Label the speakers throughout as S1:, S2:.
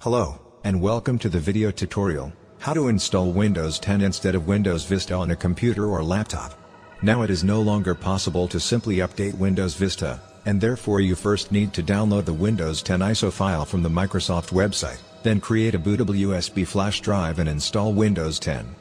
S1: Hello, and welcome to the video tutorial, how to install Windows 10 instead of Windows Vista on a computer or laptop. Now it is no longer possible to simply update Windows Vista, and therefore you first need to download the Windows 10 ISO file from the Microsoft website, then create a bootable USB flash drive and install Windows 10.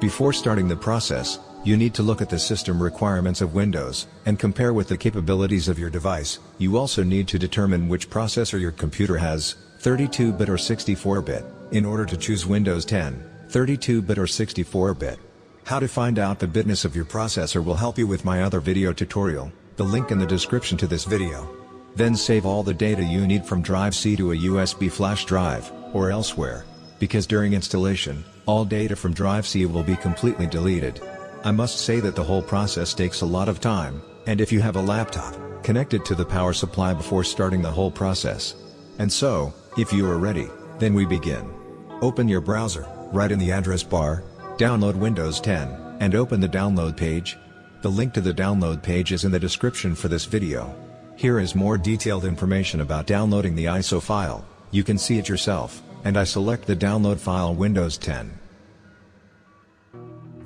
S1: Before starting the process, you need to look at the system requirements of Windows, and compare with the capabilities of your device. You also need to determine which processor your computer has, 32-bit or 64-bit, in order to choose Windows 10, 32-bit or 64-bit. How to find out the bitness of your processor will help you with my other video tutorial, the link in the description to this video. Then save all the data you need from drive C to a USB flash drive, or elsewhere, because during installation, all data from drive C will be completely deleted. I must say that the whole process takes a lot of time, and if you have a laptop, connect it to the power supply before starting the whole process. And so, if you are ready, then we begin. Open your browser, write in the address bar, download Windows 10, and open the download page. The link to the download page is in the description for this video. Here is more detailed information about downloading the ISO file. You can see it yourself, and I select the download file Windows 10.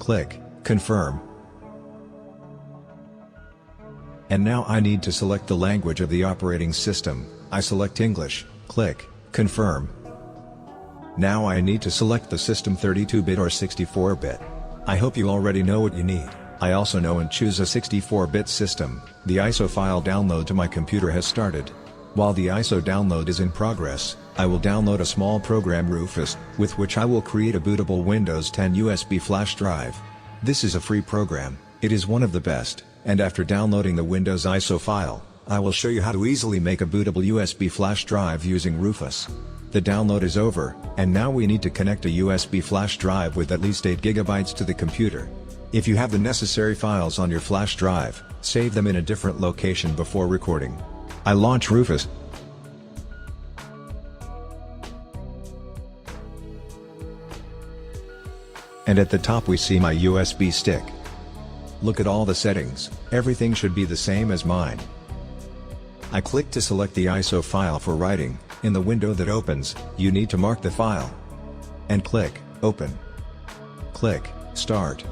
S1: Click Confirm. And now I need to select the language of the operating system. I select English, click Confirm. Now I need to select the system 32-bit or 64-bit. I hope you already know what you need. I also know and choose a 64-bit system. The ISO file download to my computer has started. While the ISO download is in progress, I will download a small program Rufus, with which I will create a bootable Windows 10 USB flash drive. This is a free program, it is one of the best, and after downloading the Windows ISO file, I will show you how to easily make a bootable USB flash drive using Rufus. The download is over, and now we need to connect a USB flash drive with at least 8 GB to the computer. If you have the necessary files on your flash drive, save them in a different location before recording. I launch Rufus. And at the top we see my USB stick. Look at all the settings, everything should be the same as mine. I click to select the ISO file for writing. In the window that opens, you need to mark the file. And click Open. Click Start.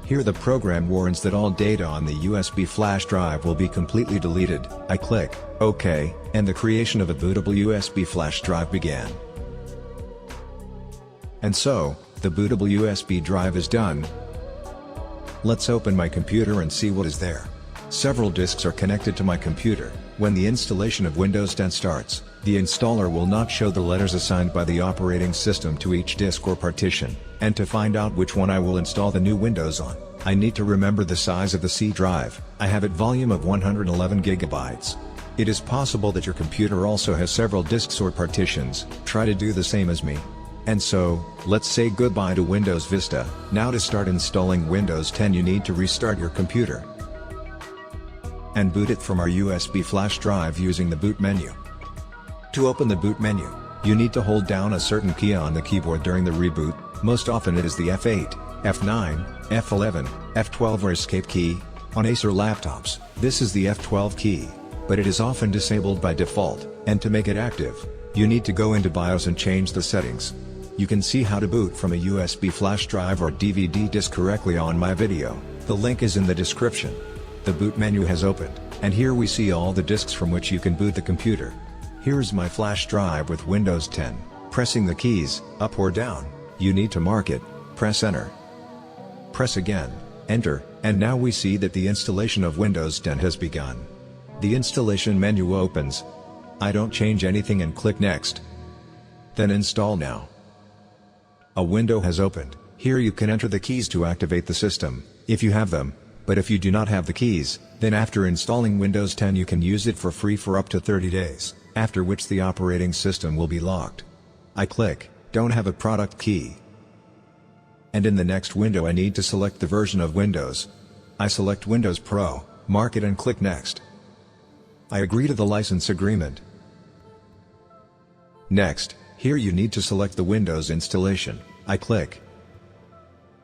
S1: Here the program warns that all data on the USB flash drive will be completely deleted. I click OK, and the creation of a bootable USB flash drive began. And so, the bootable USB drive is done. Let's open my computer and see what is there. Several disks are connected to my computer. When the installation of Windows 10 starts, the installer will not show the letters assigned by the operating system to each disk or partition, and to find out which one I will install the new Windows on, I need to remember the size of the C drive. I have it volume of 111 GB. It is possible that your computer also has several disks or partitions. Try to do the same as me. And so, let's say goodbye to Windows Vista. Now to start installing Windows 10 you need to restart your computer and boot it from our USB flash drive using the boot menu. To open the boot menu, you need to hold down a certain key on the keyboard during the reboot. Most often it is the F8, F9, F11, F12 or escape key. On Acer laptops, this is the F12 key, but it is often disabled by default, and to make it active, you need to go into BIOS and change the settings. You can see how to boot from a USB flash drive or DVD disk correctly on my video. The link is in the description. The boot menu has opened, and here we see all the disks from which you can boot the computer. Here is my flash drive with Windows 10. Pressing the keys, up or down, you need to mark it, press enter. Press again, enter, and now we see that the installation of Windows 10 has begun. The installation menu opens. I don't change anything and click next. Then install now. A window has opened. Here you can enter the keys to activate the system, if you have them. But if you do not have the keys, then after installing Windows 10 you can use it for free for up to 30 days, after which the operating system will be locked. I click, don't have a product key. And in the next window I need to select the version of Windows. I select Windows Pro, mark it and click next. I agree to the license agreement. Next, here you need to select the Windows installation. I click.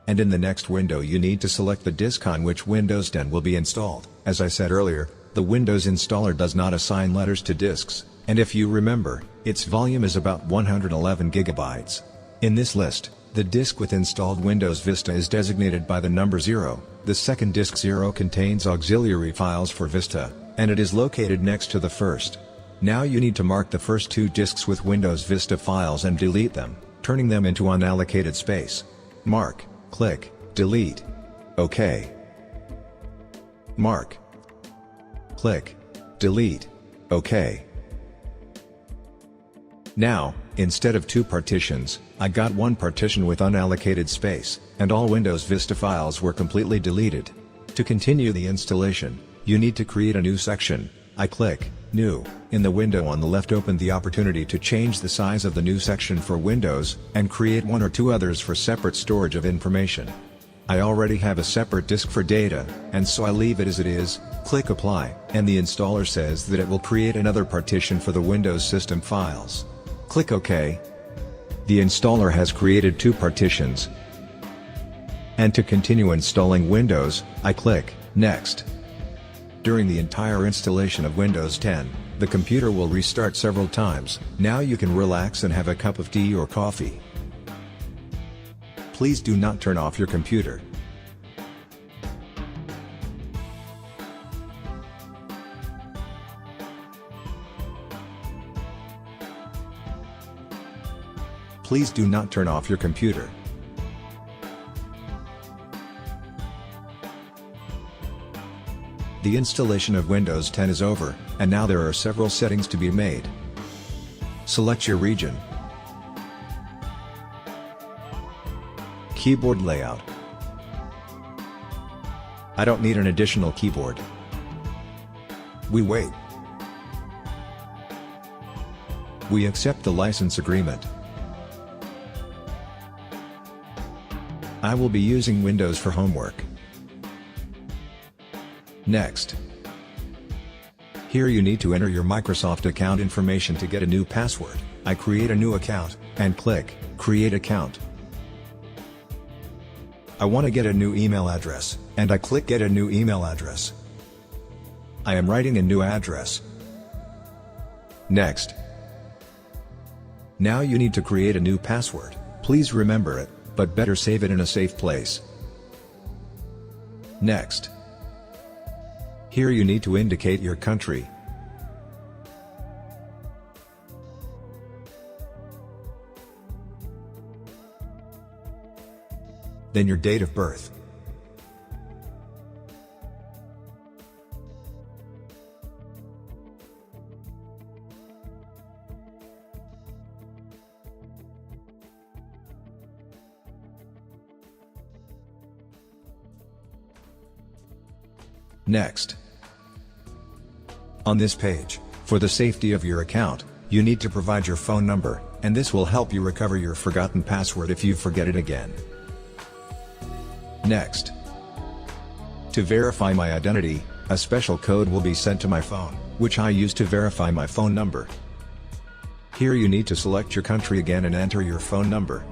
S1: And in the next window you need to select the disk on which Windows 10 will be installed. As I said earlier, the Windows installer does not assign letters to disks. and if you remember, its volume is about 111 gigabytes. In this list, the disk with installed Windows Vista is designated by the number 0, the second disk 0 contains auxiliary files for Vista, and it is located next to the first. Now you need to mark the first two disks with Windows Vista files and delete them, turning them into unallocated space. Mark, click, delete. OK. Mark. Click, delete. OK. Now, instead of two partitions, I got one partition with unallocated space, and all Windows Vista files were completely deleted. To continue the installation, you need to create a new section. I click New. In the window on the left, open the opportunity to change the size of the new section for Windows, and create one or two others for separate storage of information. I already have a separate disk for data, and so I leave it as it is. Click Apply, and the installer says that it will create another partition for the Windows system files. Click OK. The installer has created two partitions. And to continue installing Windows, I click Next. During the entire installation of Windows 10, the computer will restart several times. Now you can relax and have a cup of tea or coffee. Please do not turn off your computer. Please do not turn off your computer. The installation of Windows 10 is over, and now there are several settings to be made. Select your region. Keyboard layout. I don't need an additional keyboard. We wait. We accept the license agreement. I will be using Windows for homework. Next. Here you need to enter your Microsoft account information to get a new password. I create a new account, and click Create Account. I want to get a new email address, and I click Get a new email address. I am writing a new address. Next. Now you need to create a new password. Please remember it, but better save it in a safe place. Next. Here you need to indicate your country. Then your date of birth. Next. On this page, for the safety of your account, you need to provide your phone number, and this will help you recover your forgotten password if you forget it again. Next. To verify my identity, a special code will be sent to my phone, which I use to verify my phone number. Here you need to select your country again and enter your phone number.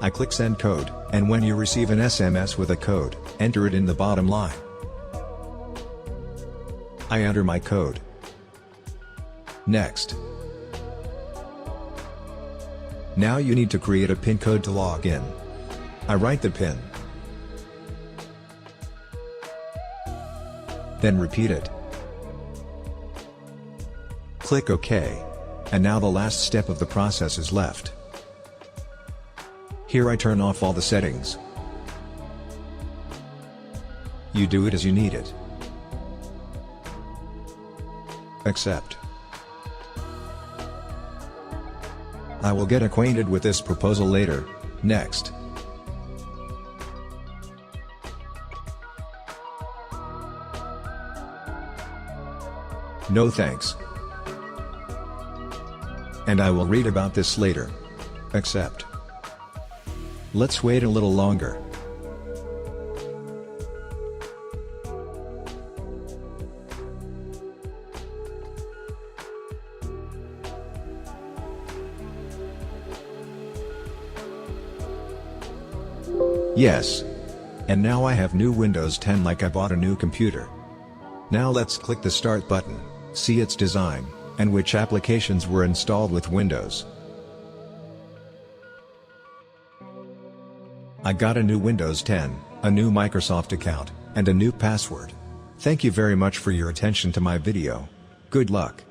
S1: I click Send Code, and when you receive an SMS with a code, enter it in the bottom line. I enter my code. Next. Now you need to create a PIN code to log in. I write the PIN. Then repeat it. Click OK. And now the last step of the process is left. Here I turn off all the settings. You do it as you need it. Accept. I will get acquainted with this proposal later. Next. No thanks. And I will read about this later. Accept. Let's wait a little longer. Yes. And now I have new Windows 10 like I bought a new computer. Now let's click the Start button, see its design, and which applications were installed with Windows. I got a new Windows 10, a new Microsoft account, and a new password. Thank you very much for your attention to my video. Good luck.